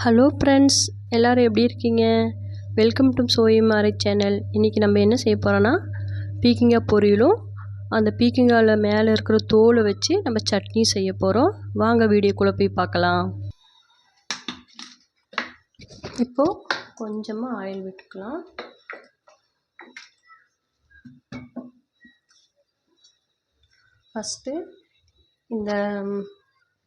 Hello friends, எல்லோரும் எப்படி இருக்கீங்க? வெல்கம் டு சோயமாரி சேனல். இன்றைக்கி நம்ம என்ன செய்ய போகிறோன்னா, பீக்கங்காய் பொரியலும் அந்த பீக்கங்காயில் மேலே இருக்கிற தோலை வச்சு நம்ம சட்னி செய்ய போகிறோம். வாங்க வீடியோக்குள்ளே போய் பார்க்கலாம். இப்போது கொஞ்சமாக ஆயில் விட்டுக்கலாம். ஃபஸ்ட்டு இந்த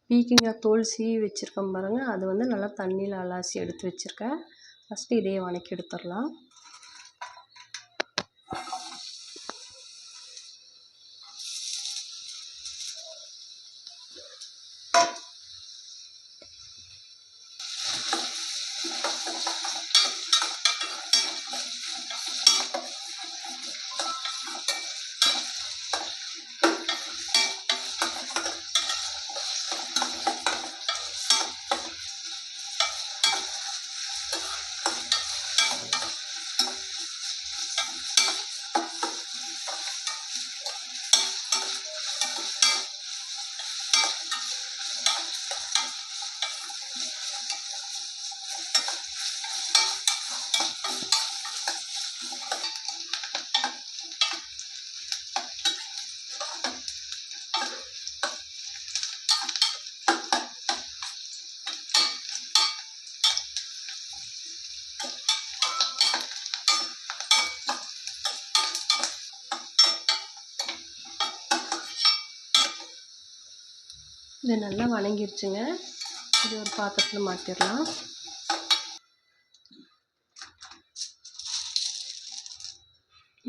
பீக்கங்காய் தோல் சீவி வச்சுருக்கேன் பாருங்கள், அது வந்து நல்லா தண்ணியில் அலசி எடுத்து வச்சுருக்கேன். ஃபஸ்ட்டு இதையே வதக்கி எடுத்துடலாம். இது நல்லா வணங்கிடுச்சுங்க. இது ஒரு பாத்திரத்தில் மாற்றிடலாம்.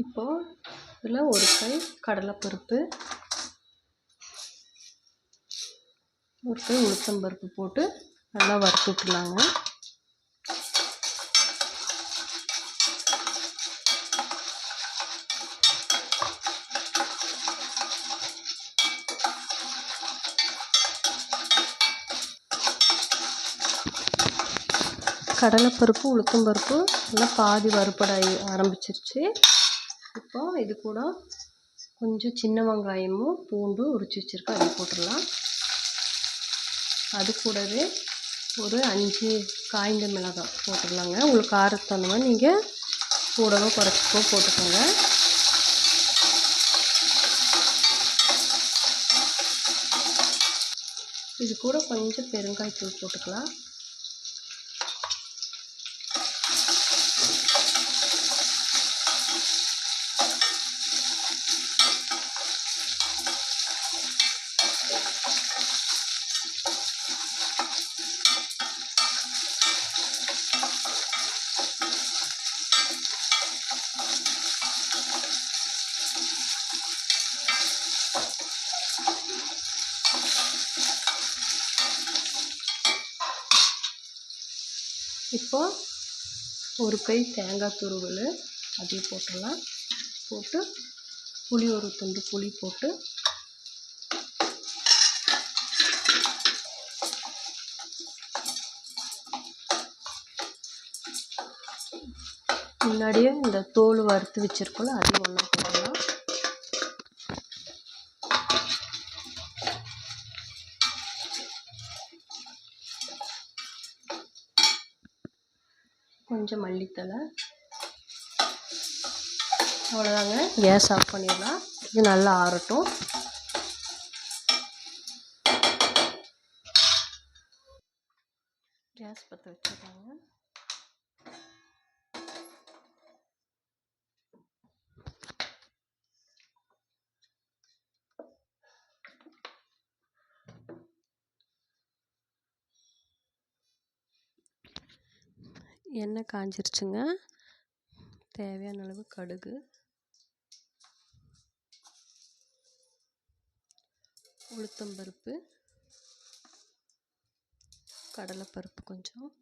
இப்போது இதில் ஒரு கை கடலைப்பருப்பு, ஒரு கை உளுத்தம்பருப்பு போட்டு நல்லா வறுத்து விட்டுலாங்க. கடலைப்பருப்பு உளுத்தம்பருப்பு நல்லா பாதி வறுபட ஆரம்பிச்சிருச்சு. இப்போ இது கூட கொஞ்சம் சின்ன வெங்காயமும் பூண்டும் உரிச்சு வச்சுருக்கேன், அதை போட்டுடலாம். அது கூடவே ஒரு 5 காய்ந்த மிளகாய் போட்டுடலாங்க. உங்களுக்கு காரத்துக்கு தகுந்த மாதிரி நீங்கள் கூடவோ குறைச்சிக்கோ போட்டுக்கோங்க. இது கூட கொஞ்சம் பெருங்காயத்தூள் போட்டுக்கலாம். இப்போ ஒரு கை தேங்காய் துருவல் அதையும் போட்டுடலாம். போட்டு புளி ஒரு துண்டு புளி போட்டு முன்னாடியே இந்த தோல் வறுத்து வச்சுருக்கோம்ல, அதையும் ஒன்றா போடலாம். கொஞ்சம் மல்லித்தலை, அவ்வளோதாங்க. கேஸ் ஆஃப் பண்ணிடலாம். இது நல்லா ஆறட்டும். கேஸ் பற்ற வச்சுருக்காங்க. எண்ணெய் காஞ்சிருச்சுங்க. தேவையான அளவு கடுகு, உளுத்தம்பருப்பு, கடலைப்பருப்பு கொஞ்சம்,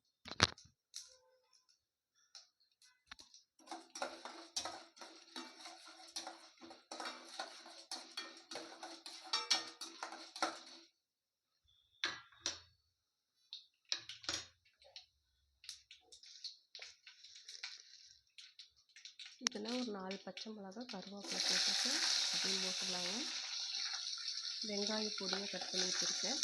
இதில் ஒரு 4 பச்சை மிளகாய் கருவேப்பிலை போட்டுட்டு அதையும் போட்டுடலாங்க. வெங்காய பொடியை கட் பண்ணி வச்சுருக்கேன்.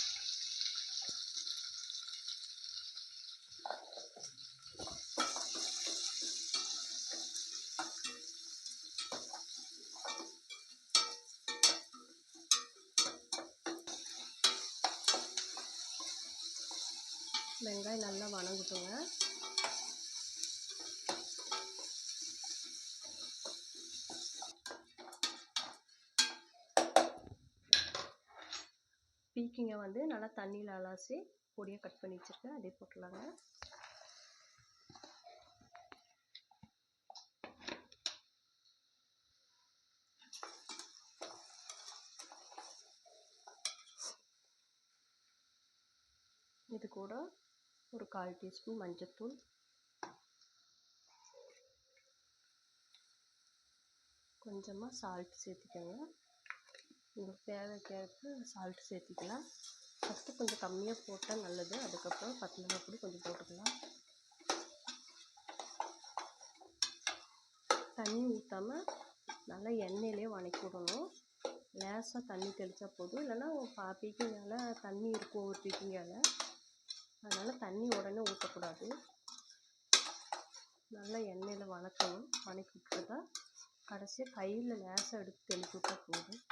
வெங்காயம் நல்லா வணங்கட்டுங்க. பீக்கிங்காய் வந்து நல்லா தண்ணியில் அலசி பொடியாக கட் பண்ணி வச்சுருக்கேன், அதே போட்டுடலாங்க. இது கூட ஒரு 1/4 டீஸ்பூன் மஞ்சள்தூள், கொஞ்சமாக சால்ட் சேர்த்துக்கோங்க. உங்களுக்கு தேவைக்கேற்ப சால்ட் சேர்த்திக்கலாம். ஃபஸ்ட்டு கொஞ்சம் கம்மியாக போட்டால் நல்லது, அதுக்கப்புறம் பத்தலைனா கூட கொஞ்சம் போட்டுக்கலாம். தண்ணி ஊற்றாமல் நல்லா எண்ணெயிலே வதக்கி விடணும். லேசாக தண்ணி தெளித்தா போதும், இல்லைன்னா பீக்கிங்காயில் தண்ணி இருக்கும் ஒரு பீக்கிங்காயில், அதனால் தண்ணி உடனே ஊற்றக்கூடாது. நல்லா எண்ணெயில் வதக்கணும். வதக்கி விட்டுறதா கடைசியாக கையில் லேசாக எடுத்து தெளித்து விட்டால் போதும்.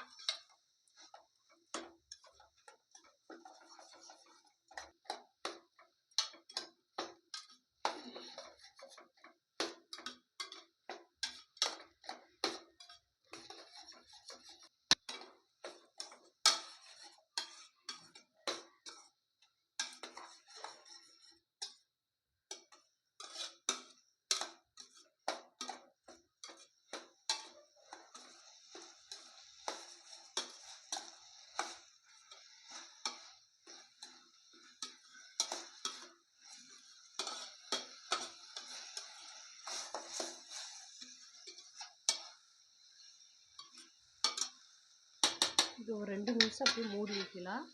இது ஒரு 2 நிமிஷம் அப்படியே மூடி வைக்கலாம்.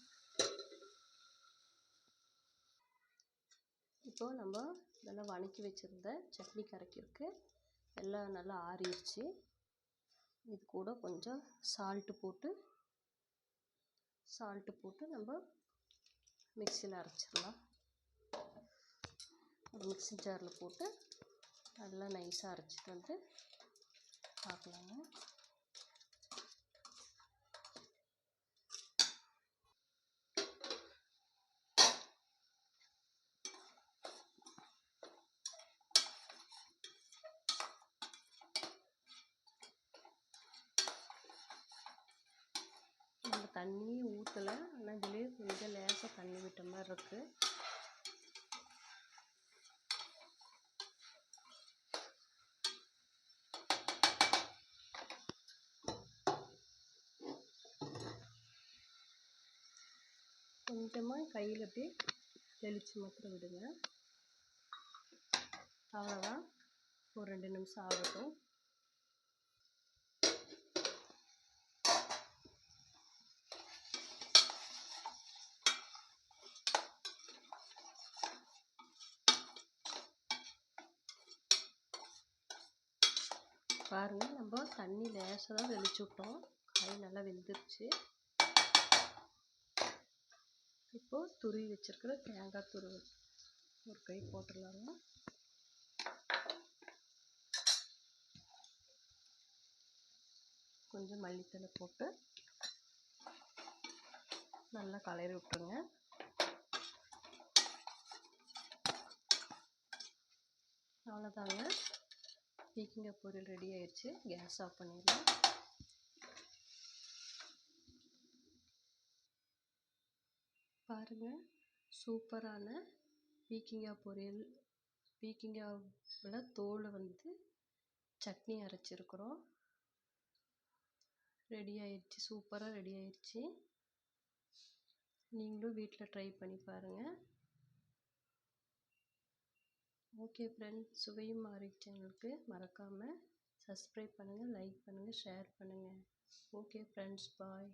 இப்போது நம்ம நல்லா வதக்கி வச்சுருந்த சட்னி கரைக்கிறதுக்கு எல்லாம் நல்லா ஆறிடுச்சு. இது கூட கொஞ்சம் சால்ட்டு போட்டு நம்ம மிக்சியில் அரைச்சிடலாம். ஒரு மிக்ஸி ஜாரில் போட்டு நல்லா நைஸாக அரைச்சிட்டு வந்து பார்க்கலாங்க. நம்ம தண்ணி ஊற்றலை, ஆனால் இதுலேயே கொஞ்சம் லேசாக தண்ணி விட்ட மாதிரி இருக்குது. கொஞ்சமாக கையில் அப்படியே தெளித்து மாத்திரம் விடுங்க. அவ்வளோதான், ஒரு 2 நிமிஷம் ஆகட்டும். பாருங்கள், நம்ம தண்ணி லேசாக தான் தெளிச்சு விட்டோம், காய் நல்லா வெந்துருச்சு. இப்போது துருவி வச்சுருக்கிற தேங்காய் துருவல் ஒரு கை போட்டுடலாங்க. கொஞ்சம் மல்லித்தழை போட்டு நல்லா கலரி விட்டுருங்க. அவ்வளோதாங்க, பீக்கிங்காய் பொரியல் ரெடி ஆயிடுச்சு. கேஸ் ஆஃப் பண்ணிடலாம். பாருங்கள், சூப்பரான பீக்கிங்காய் பொரியல். பீக்கிங்காயில் தோலை வந்து சட்னி அரைச்சிருக்கிறோம். ரெடி ஆயிடுச்சு, சூப்பராக ரெடி ஆயிடுச்சு. நீங்களும் வீட்டில் ட்ரை பண்ணி பாருங்கள். ஓகே ஃப்ரெண்ட்ஸ், சுவையும் ஆரோக்கியம் சேனலுக்கு மறக்காமல் சப்ஸ்கிரைப் பண்ணுங்கள், லைக் பண்ணுங்கள், ஷேர் பண்ணுங்கள். ஓகே ஃப்ரெண்ட்ஸ், பாய்.